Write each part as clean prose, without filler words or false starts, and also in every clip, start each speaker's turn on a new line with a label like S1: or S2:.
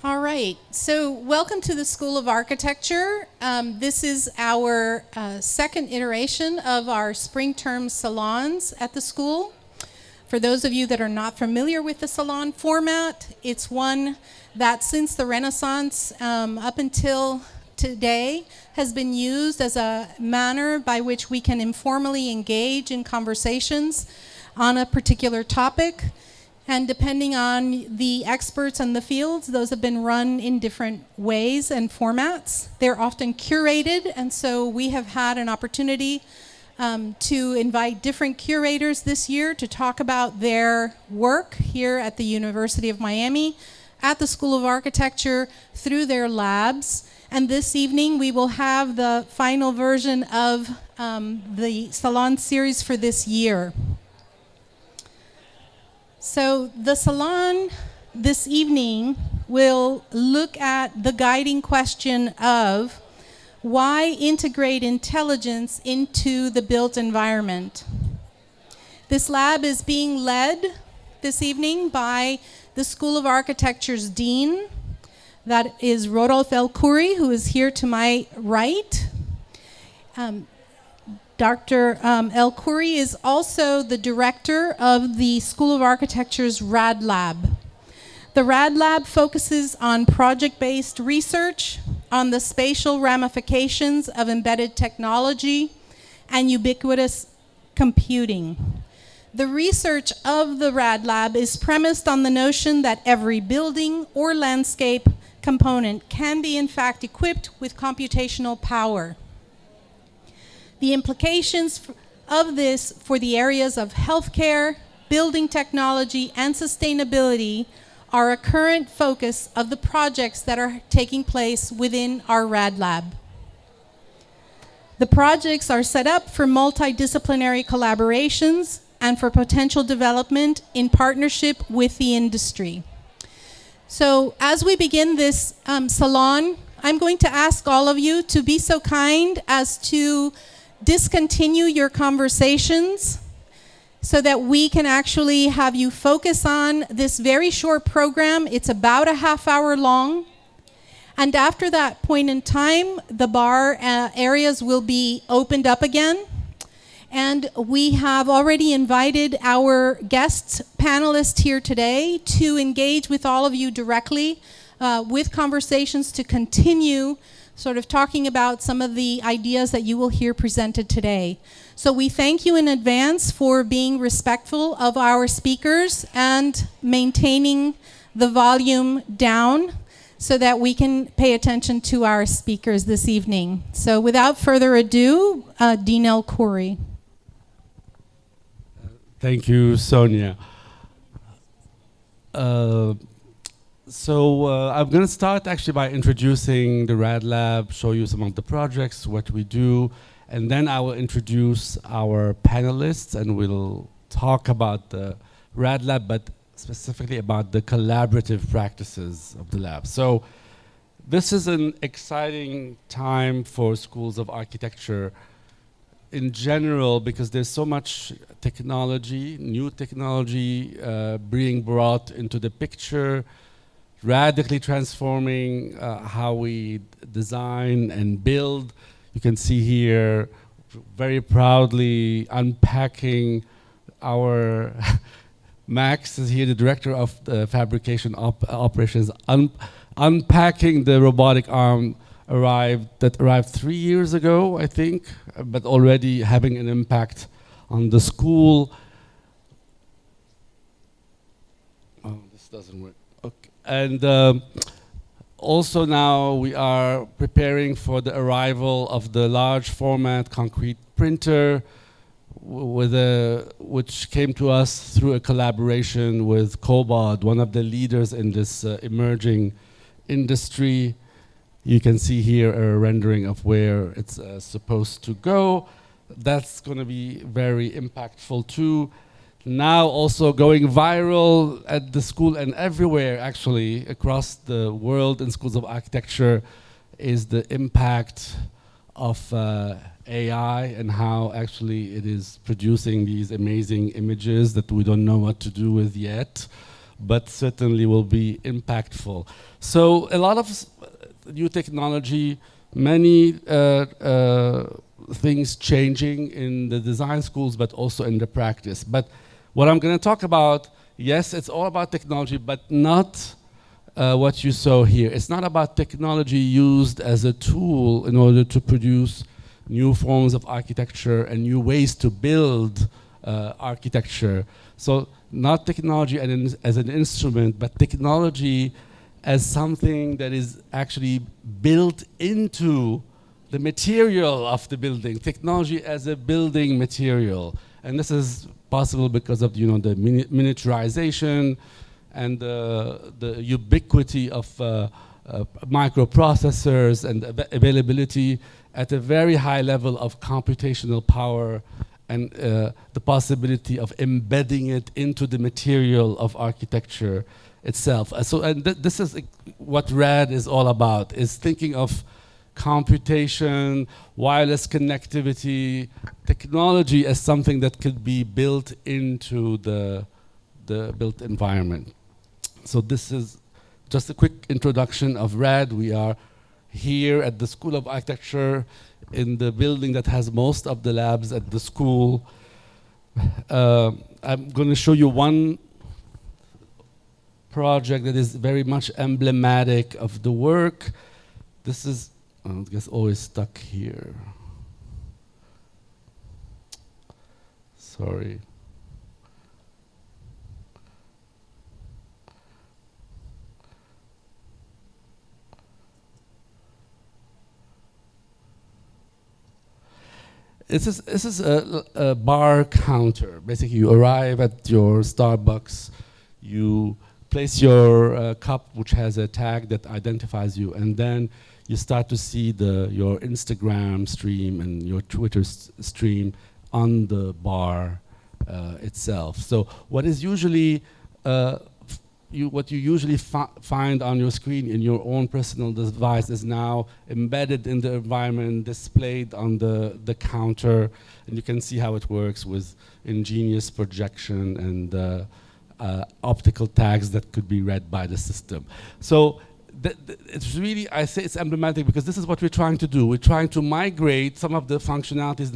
S1: All right, so welcome to the School of Architecture. This is our second iteration of our spring term salons at the school. For those of you that are not familiar with the salon format, it's one that since the Renaissance up until today has been used as a manner by which we can informally engage in conversations on a particular topic. And depending on the experts and the fields, those have been run in different ways and formats. They're often curated, and so we have had an opportunity to invite different curators this year to talk about their work here at the University of Miami, at the School of Architecture, through their labs. And this evening we will have the final version of the Salon series for this year. So the salon this evening will look at the guiding question of why integrate intelligence into the built environment. This lab is being led this evening by the School of Architecture's Dean. That is Rodolphe el-Khoury, who is here to my right. Dr. el-Khoury is also the director of the School of Architecture's RAD Lab. The RAD Lab focuses on project-based research on the spatial ramifications of embedded technology and ubiquitous computing. The research of the RAD Lab is premised on the notion that every building or landscape component can be in fact equipped with computational power. The implications of this for the areas of healthcare, building technology, and sustainability are a current focus of the projects that are taking place within our RAD Lab. The projects are set up for multidisciplinary collaborations and for potential development in partnership with the industry. So as we begin this salon, I'm going to ask all of you to be so kind as to discontinue your conversations so that we can actually have you focus on this very short program. It's about a half hour long. And after that point in time, the bar areas will be opened up again. And we have already invited our guest panelists here today to engage with all of you directly with conversations to continue sort of talking about some of the ideas that you will hear presented today. So we thank you in advance for being respectful of our speakers and maintaining the volume down so that we can pay attention to our speakers this evening. So without further ado, Dean el-Khoury.
S2: Thank you, Sonia. So I'm going to start actually by introducing the RAD Lab, show you some of the projects, what we do, and then I will introduce our panelists and we'll talk about the RAD Lab, but specifically about the collaborative practices of the lab. So this is an exciting time for schools of architecture in general because there's so much technology, new technology being brought into the picture, radically transforming how we design and build. You can see here very proudly unpacking our Max is here, the director of the fabrication operations, unpacking the robotic arm that arrived 3 years ago, I think, but already having an impact on the school. Oh, this doesn't work. Okay. And also now we are preparing for the arrival of the large format concrete printer which came to us through a collaboration with Cobod, one of the leaders in this emerging industry. You can see here a rendering of where it's supposed to go. That's going to be very impactful too. Now also going viral at the school and everywhere actually across the world in schools of architecture is the impact of AI and how actually it is producing these amazing images that we don't know what to do with yet. but certainly will be impactful. So a lot of new technology, many things changing in the design schools, but also in the practice. But what I'm going to talk about, yes, it's all about technology, but not what you saw here. It's not about technology used as a tool in order to produce new forms of architecture and new ways to build architecture. So not technology as an instrument, but technology as something that is actually built into the material of the building, technology as a building material. And this is possible because of the miniaturization and the ubiquity of microprocessors and availability at a very high level of computational power, and the possibility of embedding it into the material of architecture itself. This is what RAD is all about, is thinking of computation, wireless connectivity, technology as something that could be built into the built environment. So this is just a quick introduction of RAD. We are here at the School of Architecture in the building that has most of the labs at the school. I'm going to show you one project that is very much emblematic of the work. This is, I guess, always stuck here. Sorry. This is a bar counter. Basically, you arrive at your Starbucks, you place your cup, which has a tag that identifies you, and then you start to see your Instagram stream and your Twitter stream on the bar itself. So what is usually what you usually find on your screen in your own personal device is now embedded in the environment, displayed on the counter, and you can see how it works with ingenious projection and optical tags that could be read by the system. So it's really, I say it's emblematic because this is what we're trying to do. We're trying to migrate some of the functionalities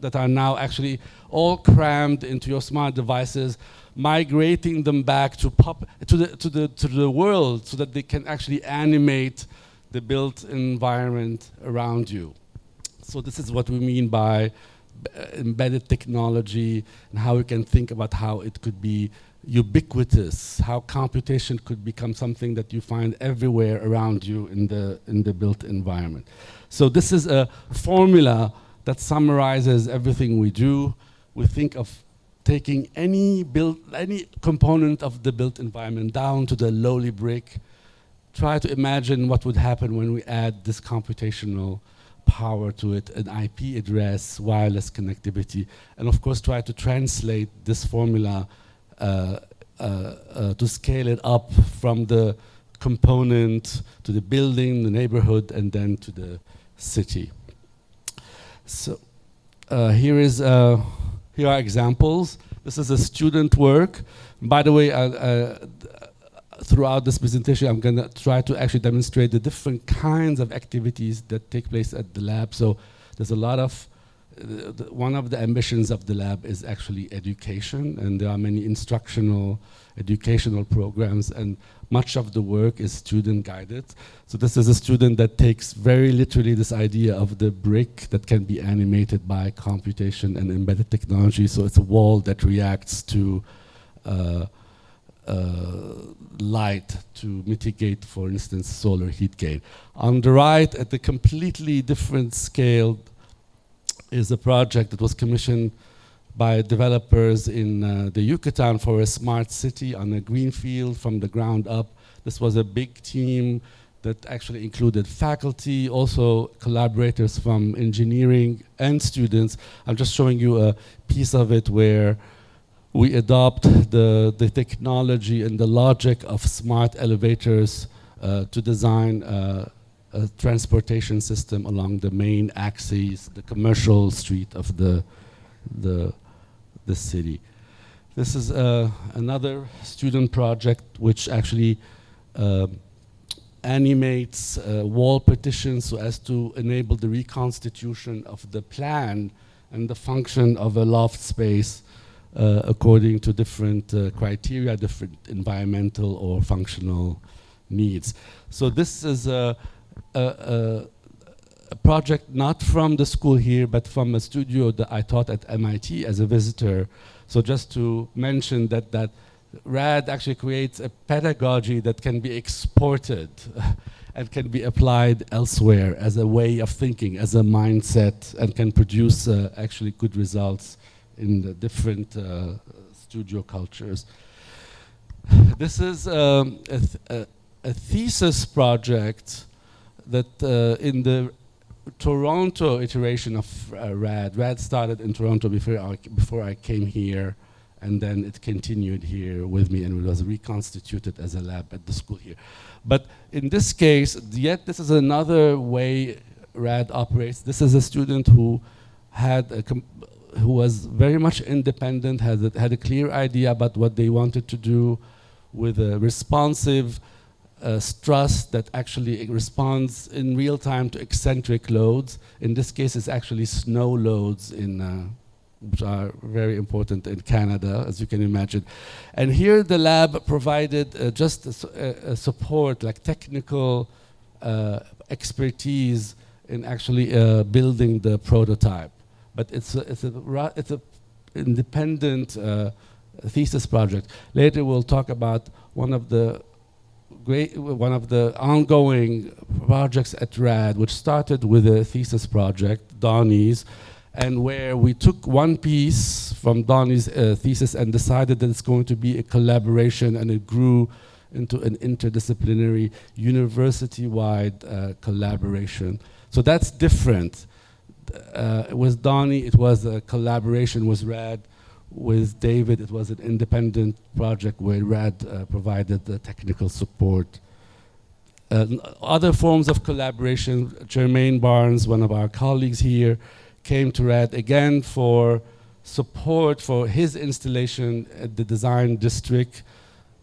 S2: that are now actually all crammed into your smart devices, migrating them back to the world so that they can actually animate the built environment around you. So this is what we mean by embedded technology and how we can think about how it could be ubiquitous, how computation could become something that you find everywhere around you in the built environment. So this is a formula that summarizes everything we do. We think of taking any component of the built environment down to the lowly brick, try to imagine what would happen when we add this computational power to it, an IP address, wireless connectivity, and of course try to translate this formula to scale it up from the component to the building, the neighborhood, and then to the city. So here are examples. This is a student work. By the way, throughout this presentation, I'm going to try to actually demonstrate the different kinds of activities that take place at the lab. So there's a lot of, one of the ambitions of the lab is actually education, and there are many educational programs, and much of the work is student guided. So this is a student that takes very literally this idea of the brick that can be animated by computation and embedded technology. So it's a wall that reacts to light to mitigate, for instance, solar heat gain. On the right, at a completely different scale, is a project that was commissioned by developers in the Yucatan for a smart city on a green field from the ground up. This was a big team that actually included faculty, also collaborators from engineering and students. I'm just showing you a piece of it where we adopt the technology and the logic of smart elevators to design a transportation system along the main axis, the commercial street of the city. This is another student project which actually animates wall partitions so as to enable the reconstitution of the plan and the function of a loft space according to different criteria, different environmental or functional needs. So this is a project not from the school here, but from a studio that I taught at MIT as a visitor. So just to mention that RAD actually creates a pedagogy that can be exported and can be applied elsewhere as a way of thinking, as a mindset, and can produce actually good results in the different studio cultures. This is a thesis project that in the Toronto iteration of RAD. RAD started in Toronto before I came here, and then it continued here with me, and it was reconstituted as a lab at the school here. But in this case, yet this is another way RAD operates. This is a student who who was very much independent, had a clear idea about what they wanted to do, with a responsive stress that actually responds in real time to eccentric loads. In this case, it's actually snow loads which are very important in Canada, as you can imagine. And here the lab provided just a support, like technical expertise in actually building the prototype. But it's a independent thesis project. Later we'll talk about one of the ongoing projects at RAD, which started with a thesis project, Donnie's, and where we took one piece from Donnie's thesis and decided that it's going to be a collaboration, and it grew into an interdisciplinary, university-wide collaboration. So that's different. With Donnie, it was a collaboration with RAD. With David, it was an independent project where RAD provided the technical support. Other forms of collaboration, Jermaine Barnes, one of our colleagues here, came to RAD again for support for his installation at the design district.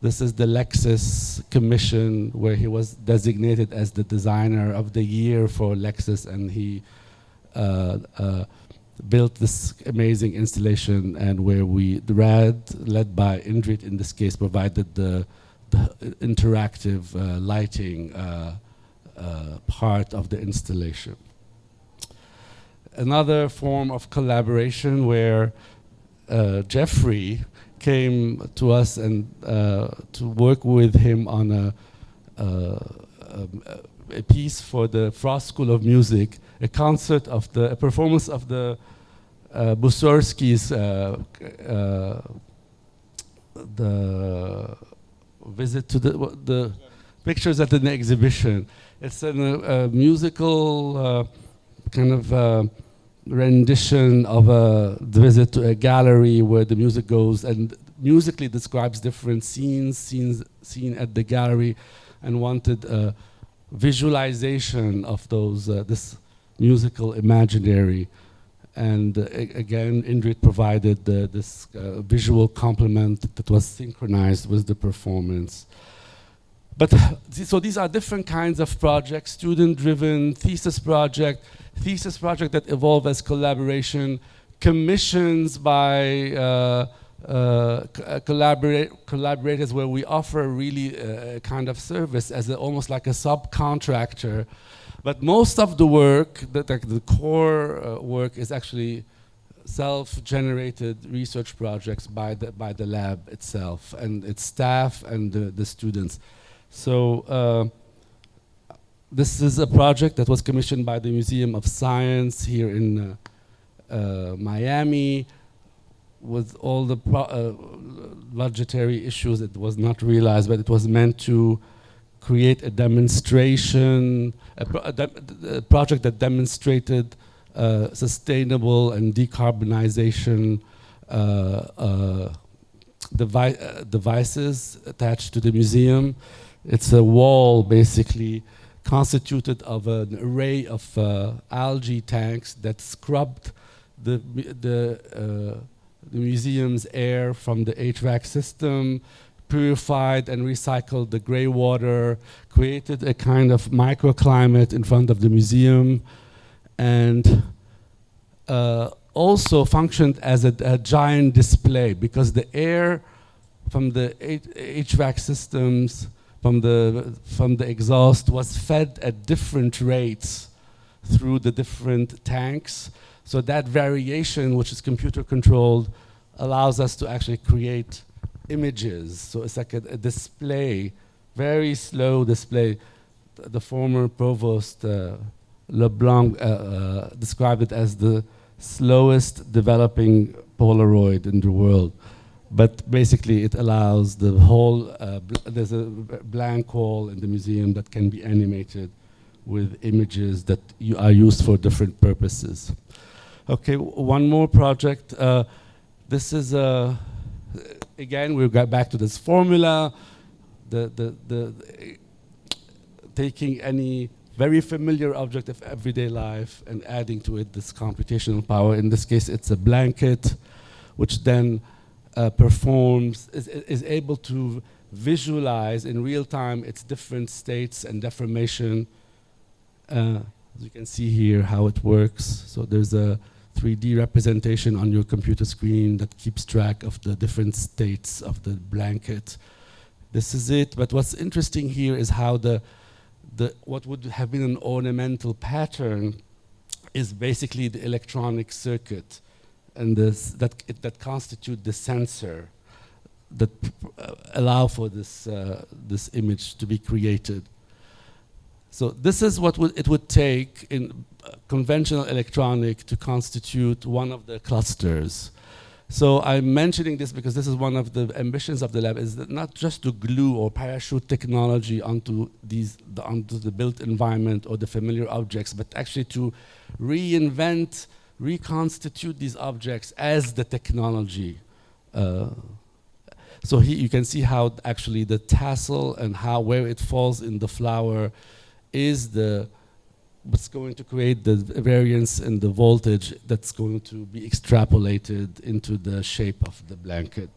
S2: This is the Lexus Commission, where he was designated as the designer of the year for Lexus, and he built this amazing installation, and where the RAD, led by Indrit in this case, provided the interactive lighting part of the installation. Another form of collaboration where Jeffrey came to us and to work with him on a piece for the Frost School of Music, a concert of a performance of the Mussorgsky's the visit to the pictures at the exhibition. It's a musical kind of rendition of the visit to a gallery where the music goes and musically describes different scenes seen at the gallery, and wanted a visualization of those this musical imaginary. And again, Indrit provided this visual complement that was synchronized with the performance. But so these are different kinds of projects: student-driven, thesis project that evolve as collaboration, commissions by collaborators where we offer really a kind of service as almost like a subcontractor. But most of the work, the core work, is actually self-generated research projects by the lab itself and its staff and the students. So this is a project that was commissioned by the Museum of Science here in Miami, with all the budgetary issues. It was not realized, but it was meant to create a demonstration, a project that demonstrated sustainable and decarbonization devices attached to the museum. It's a wall basically constituted of an array of algae tanks that scrubbed the the museum's air from the HVAC system, purified and recycled the gray water, created a kind of microclimate in front of the museum, and also functioned as a giant display, because the air from the HVAC systems, from the exhaust, was fed at different rates through the different tanks. So that variation, which is computer controlled, allows us to actually create images. So it's like a display, very slow display. The former provost, Leblanc, described it as the slowest developing Polaroid in the world. But basically it allows the whole, there's a blank wall in the museum that can be animated with images that are used for different purposes. Okay, one more project. This is, again, we got back to this formula, taking any very familiar object of everyday life and adding to it this computational power. In this case, it's a blanket, which then is able to visualize in real time its different states and deformation. As you can see here how it works. So there's a 3D representation on your computer screen that keeps track of the different states of the blanket. This is it, but what's interesting here is how what would have been an ornamental pattern is basically the electronic circuit and that constitute the sensor that allow for this image to be created. So this is what it would take in conventional electronic to constitute one of the clusters. So I'm mentioning this because this is one of the ambitions of the lab, is that not just to glue or parachute technology onto the built environment or the familiar objects, but actually to reinvent, reconstitute these objects as the technology. So here you can see how actually the tassel and where it falls in the flower is what's going to create the variance in the voltage that's going to be extrapolated into the shape of the blanket.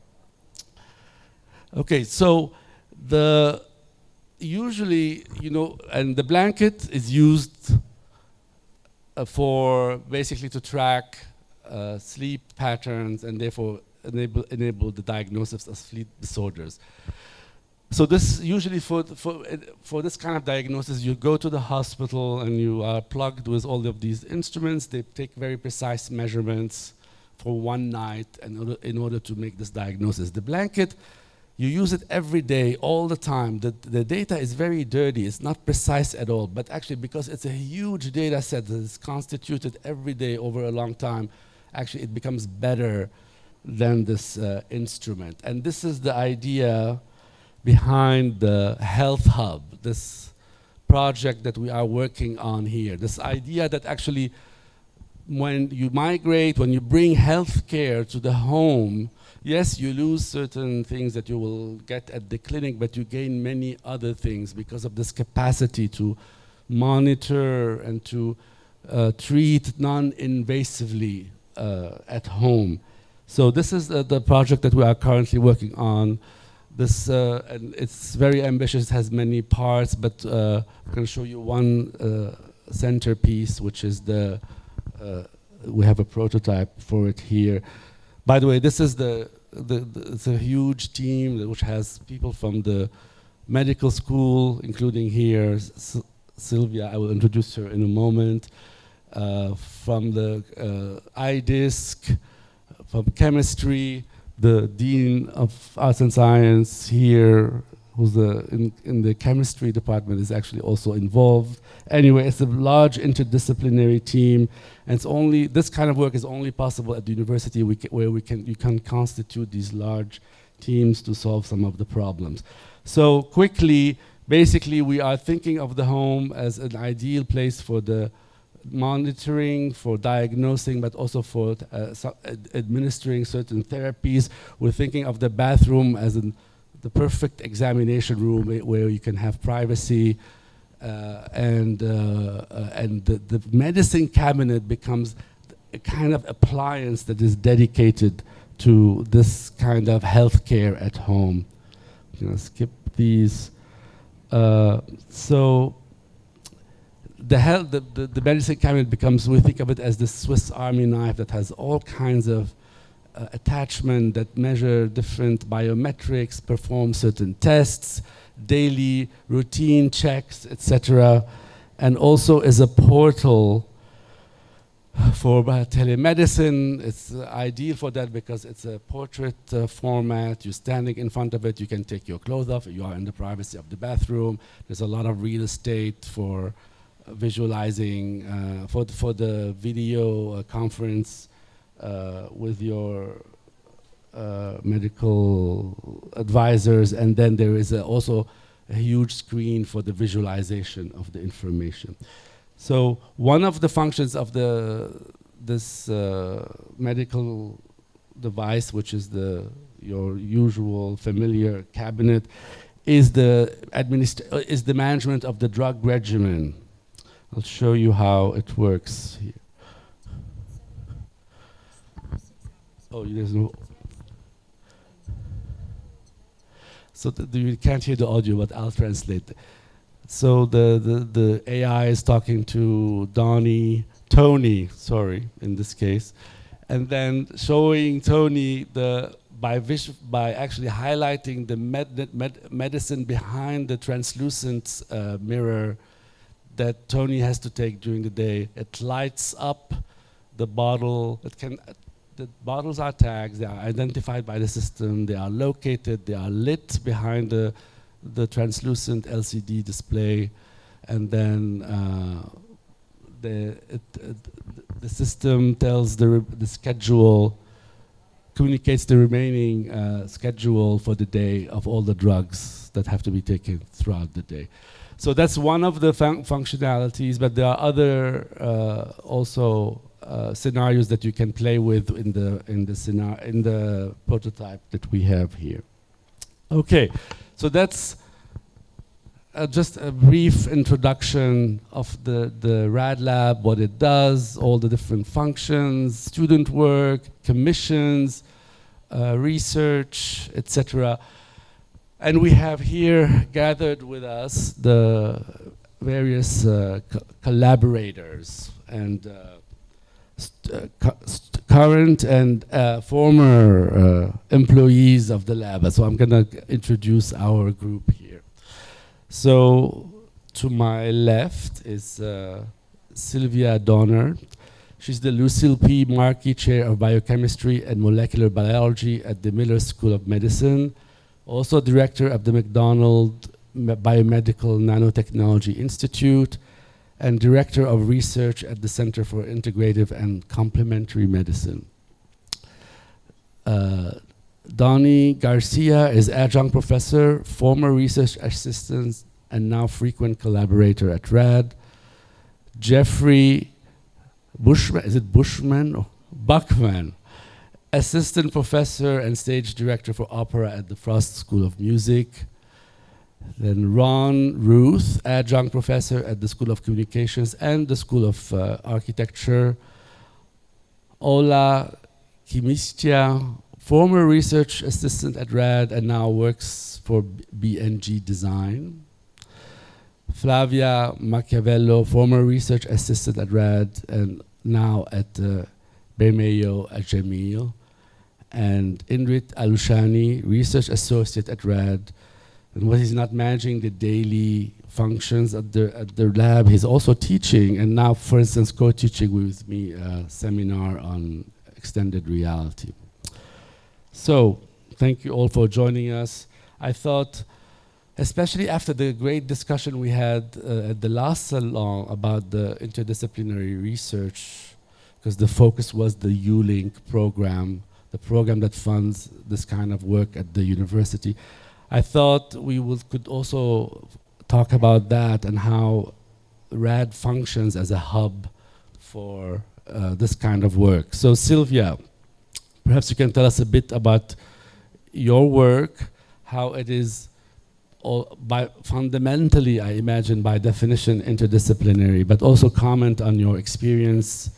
S2: Okay, so usually, and the blanket is used for basically to track sleep patterns and therefore enable the diagnosis of sleep disorders. So this usually for this kind of diagnosis, you go to the hospital and you are plugged with all of these instruments. They take very precise measurements for one night in order to make this diagnosis. The blanket, you use it every day, all the time. The data is very dirty. It's not precise at all. But actually, because it's a huge data set that is constituted every day over a long time, actually it becomes better than this instrument. And this is the idea behind the Health Hub, this project that we are working on here. This idea that actually when you migrate, when you bring healthcare to the home, yes, you lose certain things that you will get at the clinic, but you gain many other things because of this capacity to monitor and to treat non-invasively at home. So this is the project that we are currently working on. This, and it's very ambitious, has many parts, but I'm going to show you one centerpiece, which is we have a prototype for it here. By the way, this is it's a huge team which has people from the medical school, including here, Sylvia, I will introduce her in a moment, from the iDisk, from chemistry, the Dean of Arts and Science here, who's in the chemistry department, is actually also involved. Anyway, it's a large interdisciplinary team, and this kind of work is only possible at the university where you can constitute these large teams to solve some of the problems. So quickly, basically, we are thinking of the home as an ideal place for the monitoring, for diagnosing, but also for administering certain therapies. We're thinking of the bathroom as the perfect examination room where you can have privacy, and the medicine cabinet becomes a kind of appliance that is dedicated to this kind of healthcare at home. I'm gonna skip these. So the medicine cabinet becomes, we think of it as the Swiss Army knife that has all kinds of attachment that measure different biometrics, perform certain tests, daily routine checks, etc. And also is a portal for telemedicine. It's ideal for that because it's a portrait format. You're standing in front of it. You can take your clothes off. You are in the privacy of the bathroom. There's a lot of real estate for visualizing, for the video conference with your medical advisors. And then there is also a huge screen for the visualization of the information. So one of the functions of this medical device, which is your usual familiar cabinet, is the management of the drug regimen. I'll show you how it works here. Oh, there's no. So you can't hear the audio, but I'll translate. So the AI is talking to Tony, sorry, in this case, and then showing Tony by actually highlighting the medicine behind the translucent mirror that Tony has to take during the day. It lights up the bottle. The bottles are tagged. They are identified by the system. They are located. They are lit behind the translucent LCD display, and then the system tells the schedule, communicates the remaining schedule for the day of all the drugs that have to be taken throughout the day. So that's one of the functionalities, but there are other also scenarios that you can play with in the prototype that we have here. Okay. So that's just a brief introduction of the RAD Lab, what it does, all the different functions, student work, commissions, research, etc. And we have here gathered with us the various collaborators and current and former employees of the lab. So I'm going to introduce our group here. So to my left is Sylvia Dauner. She's the Lucille P. Markey Chair of Biochemistry and Molecular Biology at the Miller School of Medicine, also director of the McDonald Biomedical Nanotechnology Institute, and Director of Research at the Center for Integrative and Complementary Medicine. Donnie Garcia is adjunct professor, former research assistant, and now frequent collaborator at RAD. Jeffrey Buchman, is it Buchman? Oh, Buchman, assistant professor and stage director for opera at the Frost School of Music. Then Ron Ruth, adjunct professor at the School of Communications and the School of Architecture. Olha, Khymytsia, former research assistant at RAD and now works for BNG Design. Flavia Macchiavello, former research assistant at RAD and now at Bermejo at Jamil. And Indrit Alushani, research associate at RAD. And when he's not managing the daily functions at the lab, he's also teaching, and now, for instance, co-teaching with me a seminar on extended reality. So, thank you all for joining us. I thought, especially after the great discussion we had at the last salon about the interdisciplinary research, because the focus was the U-Link program, the program that funds this kind of work at the university. I thought we could also talk about that and how RAD functions as a hub for this kind of work. So Sylvia, perhaps you can tell us a bit about your work, how it is fundamentally, I imagine, by definition, interdisciplinary, but also comment on your experience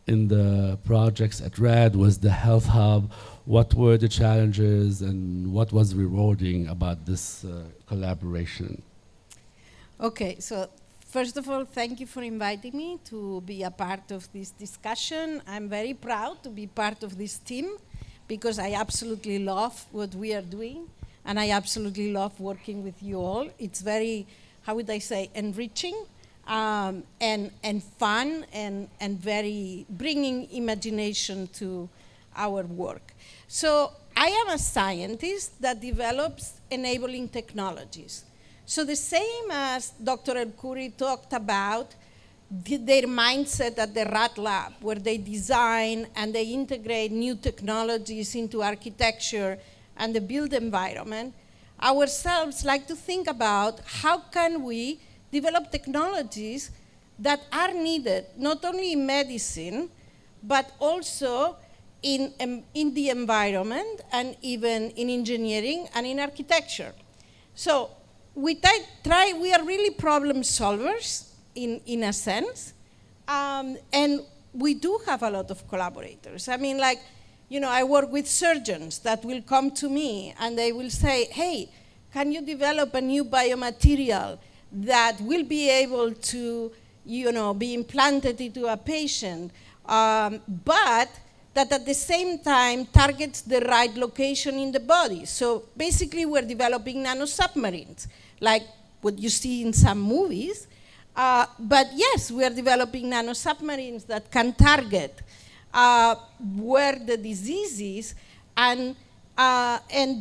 S2: in the projects at RAD was the Health Hub. What were the challenges and what was rewarding about this collaboration?
S3: Okay, so first of all, thank you for inviting me to be a part of this discussion. I'm very proud to be part of this team because I absolutely love what we are doing and I absolutely love working with you all. It's very, how would I say, enriching and fun and very bringing imagination to our work. So I am a scientist that develops enabling technologies. So the same as Dr. el-Khoury talked about, their mindset at the RAD Lab, where they design and they integrate new technologies into architecture and the built environment, ourselves like to think about how can we develop technologies that are needed not only in medicine, but also in the environment and even in engineering and in architecture. So we are really problem solvers in a sense, and we do have a lot of collaborators. I mean, like, you know, I work with surgeons that will come to me and they will say, hey, can you develop a new biomaterial that will be able to, you know, be implanted into a patient, but that at the same time targets the right location in the body. So basically we're developing nanosubmarines, like what you see in some movies. But yes, we are developing nanosubmarines that can target where the disease is and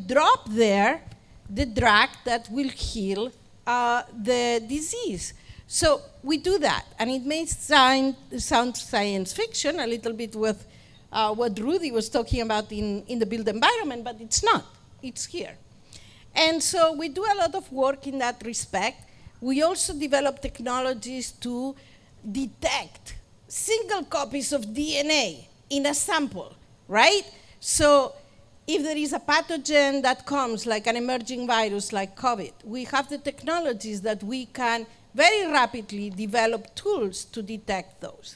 S3: drop there the drug that will heal the disease. So we do that, and it may sound science fiction a little bit with what Rudy was talking about in the built environment, but it's not. It's here. And so we do a lot of work in that respect. We also develop technologies to detect single copies of DNA in a sample, right? So if there is a pathogen that comes, like an emerging virus like COVID, we have the technologies that we can very rapidly develop tools to detect those.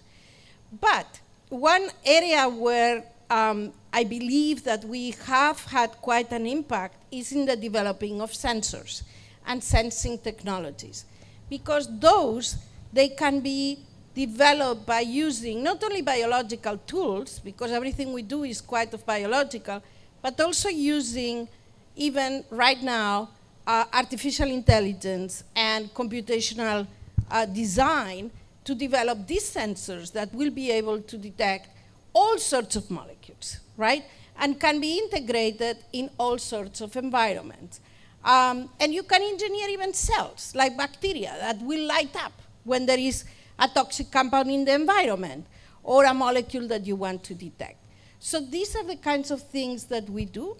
S3: But one area where I believe that we have had quite an impact is in the developing of sensors and sensing technologies. Because those, they can be developed by using not only biological tools, because everything we do is quite of biological, but also using, even right now, artificial intelligence and computational design to develop these sensors that will be able to detect all sorts of molecules, right? And can be integrated in all sorts of environments. And you can engineer even cells, like bacteria, that will light up when there is a toxic compound in the environment or a molecule that you want to detect. So these are the kinds of things that we do.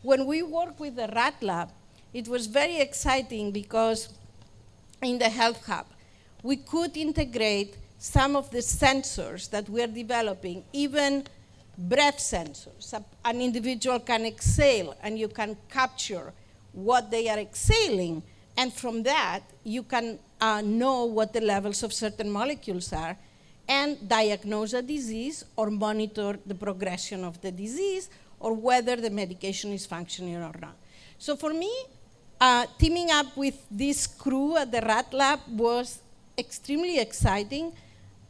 S3: When we work with the RAD Lab, it was very exciting because in the Health Hub, we could integrate some of the sensors that we're developing, even breath sensors. An individual can exhale and you can capture what they are exhaling, and from that you can know what the levels of certain molecules are and diagnose a disease or monitor the progression of the disease or whether the medication is functioning or not. So for me, teaming up with this crew at the RAD Lab was extremely exciting,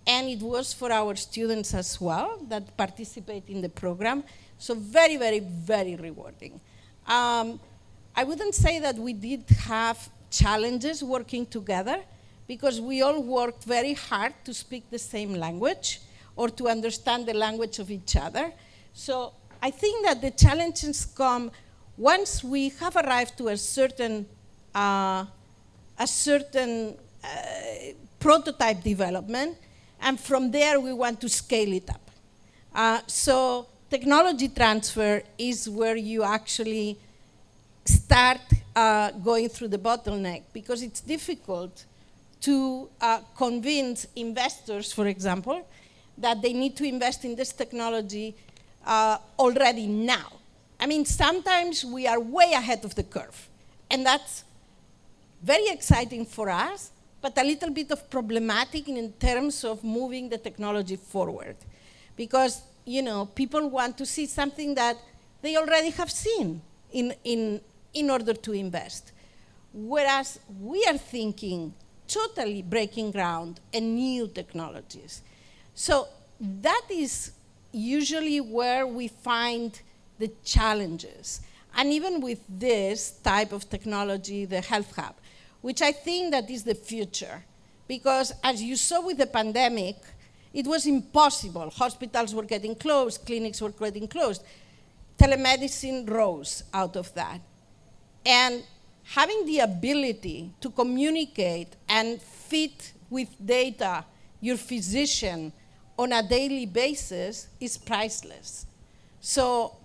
S3: and it was for our students as well that participate in the program. So very, very, very rewarding. I wouldn't say that we did have challenges working together because we all worked very hard to speak the same language or to understand the language of each other. So I think that the challenges come once we have arrived to a certain prototype development, and from there we want to scale it up. So technology transfer is where you actually start going through the bottleneck, because it's difficult to convince investors, for example, that they need to invest in this technology already now. I mean, sometimes we are way ahead of the curve, and that's very exciting for us, but a little bit of problematic in terms of moving the technology forward. because people want to see something that they already have seen in order to invest. Whereas we are thinking totally breaking ground and new technologies. So that is usually where we find the challenges. And even with this type of technology, the Health Hub, which I think that is the future. Because as you saw with the pandemic, it was impossible. Hospitals were getting closed, clinics were getting closed. Telemedicine rose out of that. And having the ability to communicate and fit with data your physician on a daily basis is priceless. So,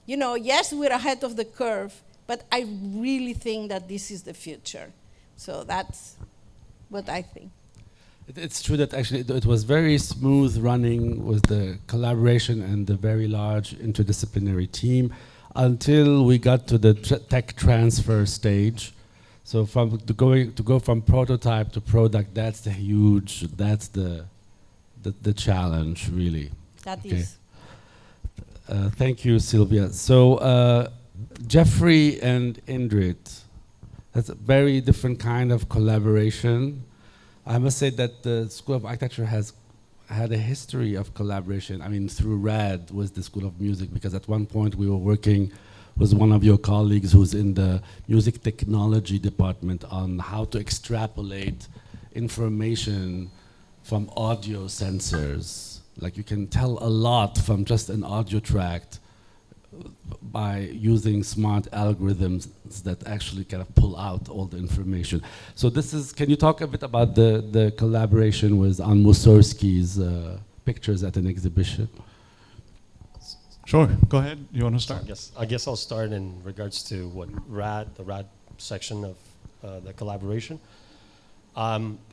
S3: yes, we're ahead of the curve, but I really think that this is the future. So that's what I think.
S2: It's true that actually it was very smooth running with the collaboration and the very large interdisciplinary team until we got to the tech transfer stage. So to go from prototype to product, that's the challenge, really.
S3: That is.
S2: Thank you, Sylvia. So Jeffrey and Indrit, that's a very different kind of collaboration. I must say that the School of Architecture has had a history of collaboration. I mean, through RAD with the School of Music, because at one point we were working with one of your colleagues who's in the music technology department on how to extrapolate information from audio sensors. Like you can tell a lot from just an audio track by using smart algorithms that actually kind of pull out all the information. So can you talk a bit about the collaboration with on Mussorgsky's pictures at an exhibition?
S4: Sure, go ahead, you want to start?
S5: I guess I'll start in regards to the RAD section of the collaboration.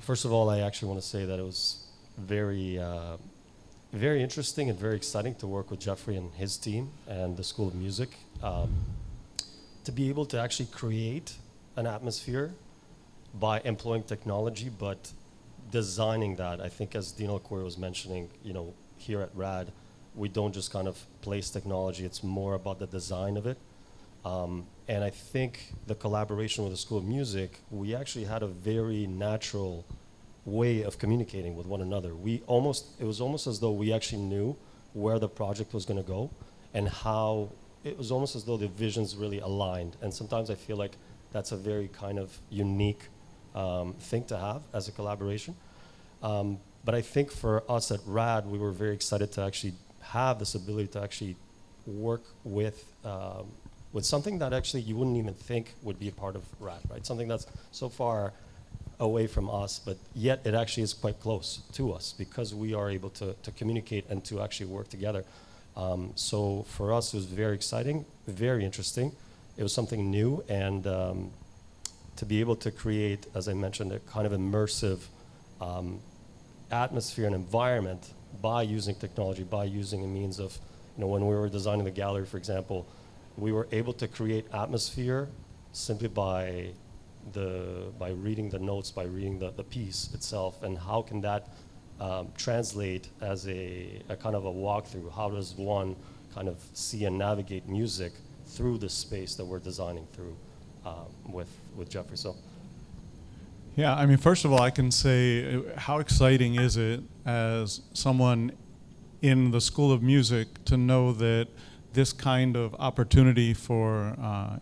S5: First of all, I actually want to say that it was very interesting and very exciting to work with Jeffrey and his team and the School of Music to be able to actually create an atmosphere by employing technology, but designing that. I think as Dean el-Khoury was mentioning, here at RAD, we don't just kind of place technology, it's more about the design of it. And I think the collaboration with the School of Music, we actually had a very natural way of communicating with one another. It was almost as though we actually knew where the project was going to go and how it was almost as though the visions really aligned. And sometimes I feel like that's a very kind of unique thing to have as a collaboration. But I think for us at RAD, we were very excited to actually have this ability to actually work with something that actually you wouldn't even think would be a part of RAD, right? Something that's so far away from us, but yet it actually is quite close to us because we are able to communicate and to actually work together. So for us, it was very exciting, very interesting. It was something new, and to be able to create, as I mentioned, a kind of immersive atmosphere and environment by using technology, by using a means of, when we were designing the gallery, for example, we were able to create atmosphere simply by reading the notes, by reading the piece itself, and how can that translate as a kind of a walkthrough? How does one kind of see and navigate music through the space that we're designing through with Jeffrey? So.
S4: Yeah, I mean, first of all, I can say how exciting is it as someone in the School of Music to know that this kind of opportunity for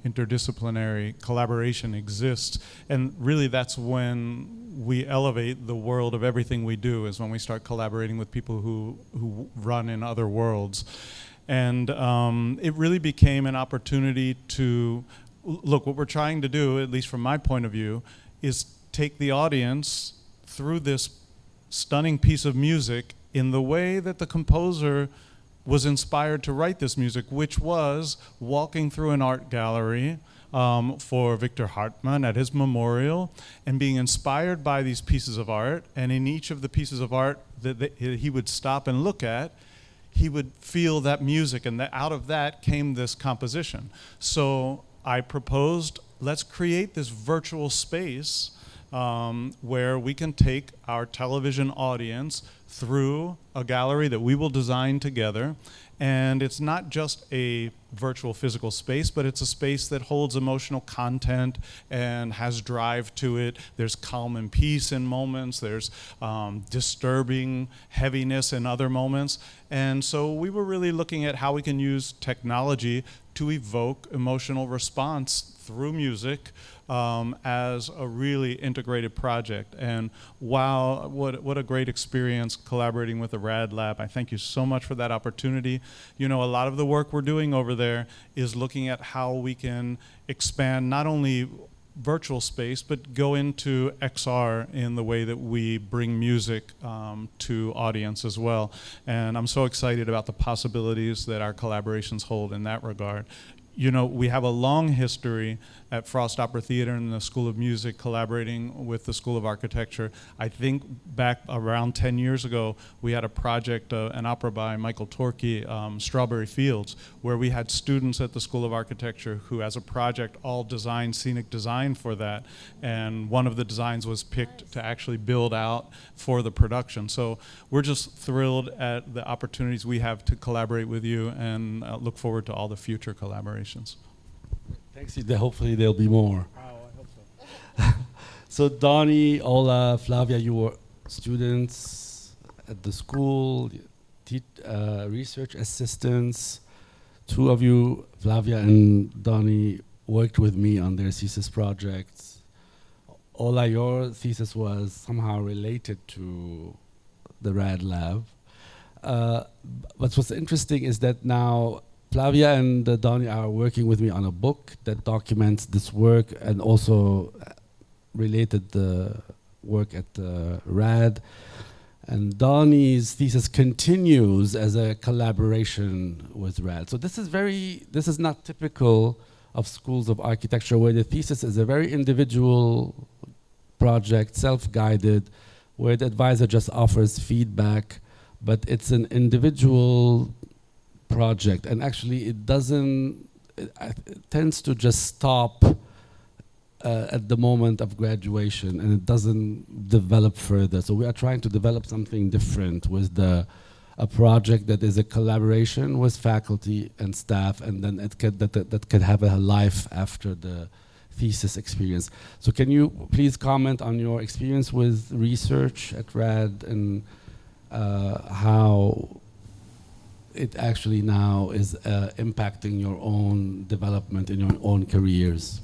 S4: interdisciplinary collaboration exists. And really that's when we elevate the world of everything we do, is when we start collaborating with people who run in other worlds. And it really became an opportunity to, look, what we're trying to do, at least from my point of view, is take the audience through this stunning piece of music in the way that the composer was inspired to write this music, which was walking through an art gallery for Victor Hartmann at his memorial and being inspired by these pieces of art. And in each of the pieces of art that he would stop and look at, he would feel that music, and out of that came this composition. So I proposed, let's create this virtual space where we can take our television audience through a gallery that we will design together. And it's not just a virtual physical space, but it's a space that holds emotional content and has drive to it. There's calm and peace in moments. There's disturbing heaviness in other moments. And so we were really looking at how we can use technology to evoke emotional response through music as a really integrated project. And wow, what a great experience collaborating with the RAD Lab. I thank you so much for that opportunity. You know, a lot of the work we're doing over there is looking at how we can expand not only virtual space, but go into XR in the way that we bring music to audience as well. And I'm so excited about the possibilities that our collaborations hold in that regard. You know, we have a long history at Frost Opera Theater and the School of Music collaborating with the School of Architecture. I think back around 10 years ago, we had a project, an opera by Michael Torkey, Strawberry Fields, where we had students at the School of Architecture who, as a project, all designed scenic design for that. And one of the designs was picked to actually build out for the production. So we're just thrilled at the opportunities we have to collaborate with you, and look forward to all the future collaborations.
S2: Thanks. Hopefully there'll be more.
S4: Wow, I hope so.
S2: So Donnie, Olha, Flavia, you were students at the school, research assistants. Two of you, Flavia and Donnie, worked with me on their thesis projects. Olha, your thesis was somehow related to the RAD Lab. But what's interesting is that now Flavia and Donnie are working with me on a book that documents this work and also related the work at the RAD. And Donnie's thesis continues as a collaboration with RAD. So this is not typical of schools of architecture, where the thesis is a very individual project, self-guided, where the advisor just offers feedback, but it's an individual project, and actually it tends to just stop at the moment of graduation, and it doesn't develop further. So we are trying to develop something different with a project that is a collaboration with faculty and staff, and then that could have a life after the thesis experience. So can you please comment on your experience with research at RAD and how it actually now is impacting your own development in your own careers?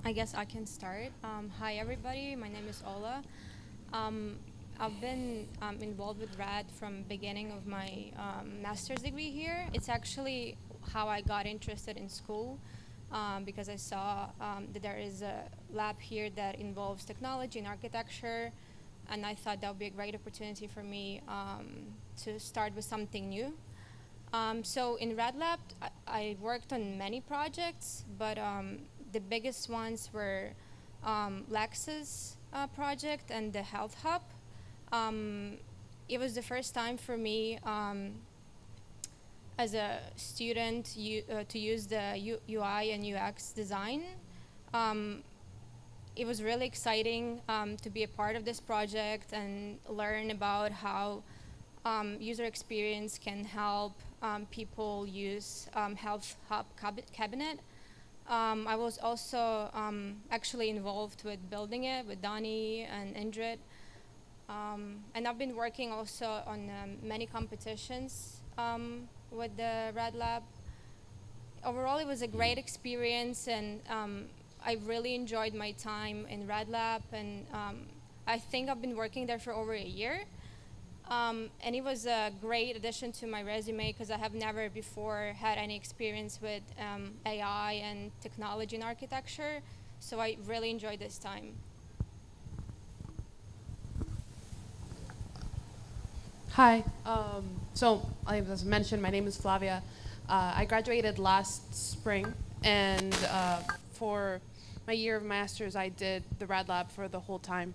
S6: I guess I can start. Hi everybody, my name is Olha. I've been involved with RAD from beginning of my master's degree here. It's actually how I got interested in school, because I saw that there is a lab here that involves technology and architecture, and I thought that would be a great opportunity for me to start with something new. So in RAD Lab, I worked on many projects, but the biggest ones were Lex's project and the Health Hub. It was the first time for me as a student to use the UI and UX design. It was really exciting to be a part of this project and learn about how user experience can help people use Health Hub cabinet. I was also actually involved with building it with Donnie and Indrit. And I've been working also on many competitions with the RAD Lab. Overall, it was a great experience, and I really enjoyed my time in RAD Lab, and I think I've been working there for over a year. And it was a great addition to my resume because I have never before had any experience with AI and technology in architecture, so I really enjoyed this time.
S7: Hi. So, as mentioned, my name is Flavia. I graduated last spring, and for my year of master's, I did the RAD Lab for the whole time.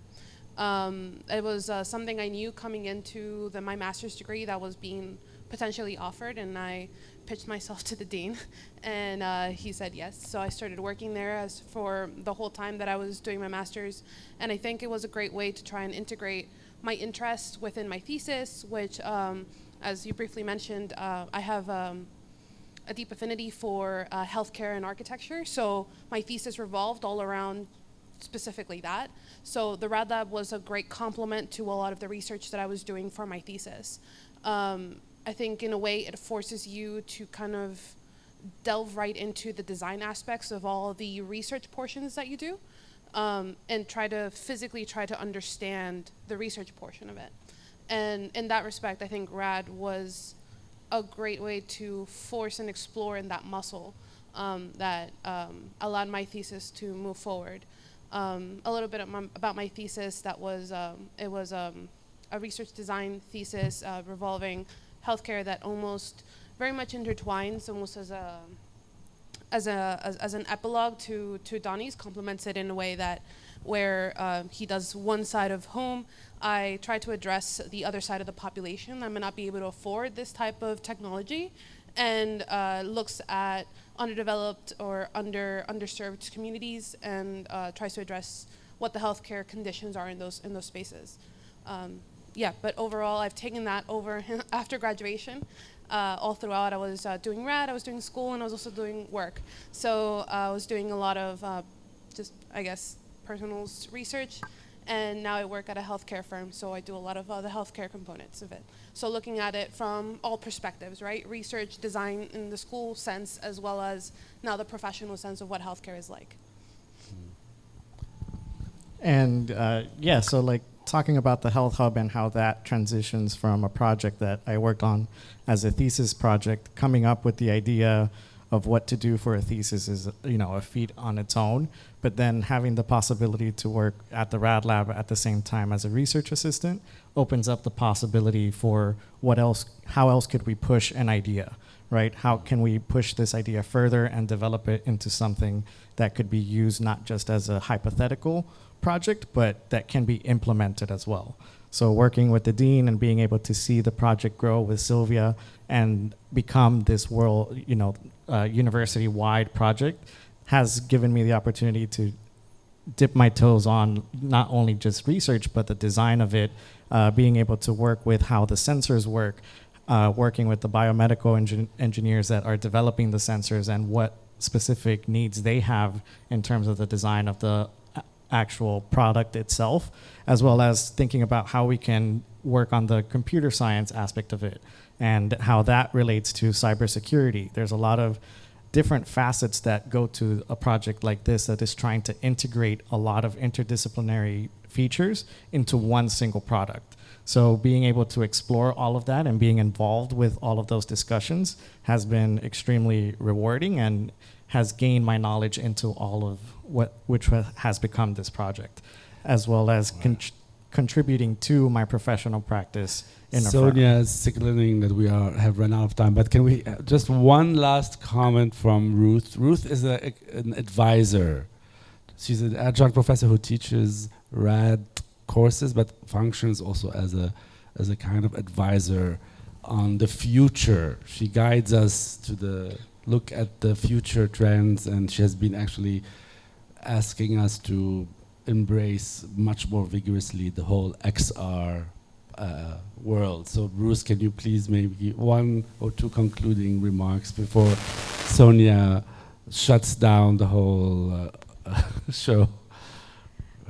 S7: It was something I knew coming into my master's degree that was being potentially offered, and I pitched myself to the dean, and he said yes. So I started working there for the whole time that I was doing my master's, and I think it was a great way to try and integrate my interest within my thesis, which, as you briefly mentioned, I have a deep affinity for healthcare and architecture. So my thesis revolved all around specifically that. So the RAD Lab was a great complement to a lot of the research that I was doing for my thesis. I think in a way it forces you to kind of delve right into the design aspects of all the research portions that you do, and physically try to understand the research portion of it. And in that respect, I think RAD was a great way to force and explore in that muscle that allowed my thesis to move forward. A little bit about my thesis, it was a research design thesis revolving healthcare that almost very much intertwines, almost as an epilogue to Donnie's, complements it in a way that where he does one side of home, I try to address the other side of the population that may not be able to afford this type of technology, and looks at underdeveloped or underserved communities, and tries to address what the healthcare conditions are in those spaces. But overall, I've taken that over after graduation. All throughout, I was doing RAD, I was doing school, and I was also doing work. So I was doing a lot of personal research, and now I work at a healthcare firm, so I do a lot of the healthcare components of it. So looking at it from all perspectives, right? Research, design in the school sense, as well as now the professional sense of what healthcare is like.
S8: And so like talking about the Health Hub and how that transitions from a project that I worked on as a thesis project, coming up with the idea of what to do for a thesis is, a feat on its own, but then having the possibility to work at the RAD Lab at the same time as a research assistant opens up the possibility for how else could we push an idea, right? How can we push this idea further and develop it into something that could be used not just as a hypothetical project, but that can be implemented as well. So working with the dean and being able to see the project grow with Sylvia and become this world, university-wide project has given me the opportunity to dip my toes on not only just research, but the design of it, being able to work with how the sensors work, working with the biomedical engineers that are developing the sensors and what specific needs they have in terms of the design of the actual product itself, as well as thinking about how we can work on the computer science aspect of it and how that relates to cybersecurity. There's a lot of different facets that go to a project like this that is trying to integrate a lot of interdisciplinary features into one single product. So being able to explore all of that and being involved with all of those discussions has been extremely rewarding and has gained my knowledge into all of which has become this project, as well as contributing to my professional practice in a firm.
S2: Sonia is signaling that we have run out of time, but can we just one last comment from Ruth? Ruth is an advisor. She's an adjunct professor who teaches RAD courses, but functions also as a kind of advisor on the future. She guides us to look at the future trends, and she has been actually asking us to embrace much more vigorously the whole XR world. So Bruce, can you please maybe one or two concluding remarks before Sonia shuts down the whole show?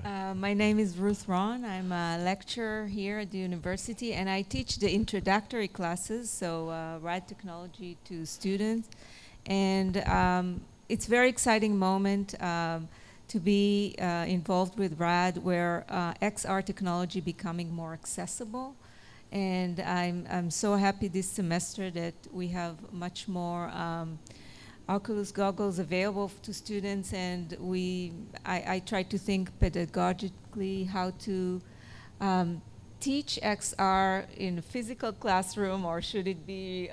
S9: My name is Ruth Ron. I'm a lecturer here at the university, and I teach the introductory classes, so RAD technology to students. And it's a very exciting moment to be involved with RAD, where XR technology becoming more accessible. And I'm so happy this semester that we have much more Oculus goggles available to students, and I try to think pedagogically how to teach XR in a physical classroom, or should it be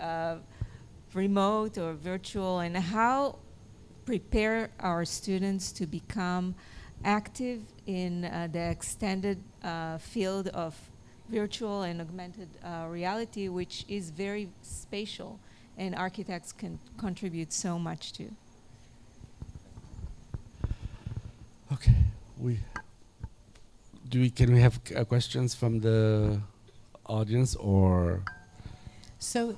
S9: remote or virtual, and how prepare our students to become active in the extended field of virtual and augmented reality, which is very spatial, and architects can contribute so much to.
S2: Okay, can we have questions from the audience or?
S1: So,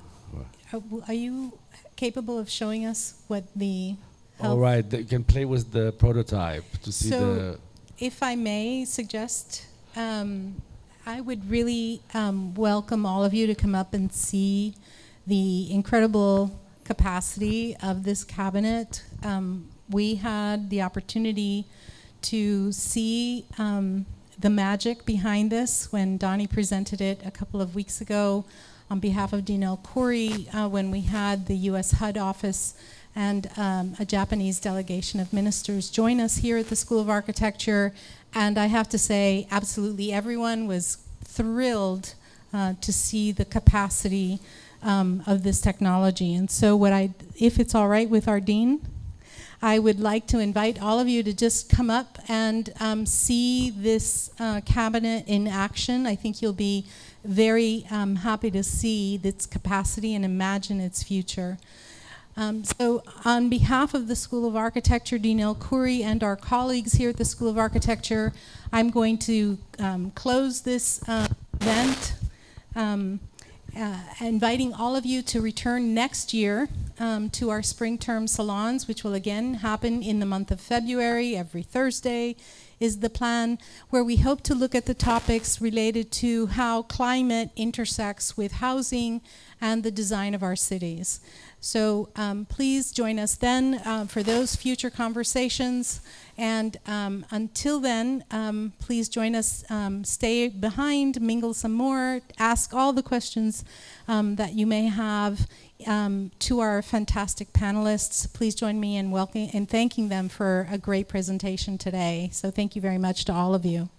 S1: are you capable of showing us what the
S2: All right, you can play with the prototype to see the.
S1: If I may suggest, I would really welcome all of you to come up and see the incredible capacity of this cabinet. We had the opportunity to see the magic behind this when Donnie presented it a couple of weeks ago on behalf of Dean el-Khoury when we had the U.S. HUD office and a Japanese delegation of ministers join us here at the School of Architecture. And I have to say, absolutely everyone was thrilled to see the capacity of this technology. And so if it's all right with our Dean, I would like to invite all of you to just come up and see this cabinet in action. I think you'll be very happy to see its capacity and imagine its future. So on behalf of the School of Architecture, Dean el-Khoury, and our colleagues here at the School of Architecture, I'm going to close this event, inviting all of you to return next year to our spring term salons, which will again happen in the month of February. Every Thursday is the plan, where we hope to look at the topics related to how climate intersects with housing and the design of our cities. So please join us then for those future conversations. And until then, please join us, stay behind, mingle some more, ask all the questions that you may have to our fantastic panelists. Please join me in welcoming and thanking them for a great presentation today. So thank you very much to all of you.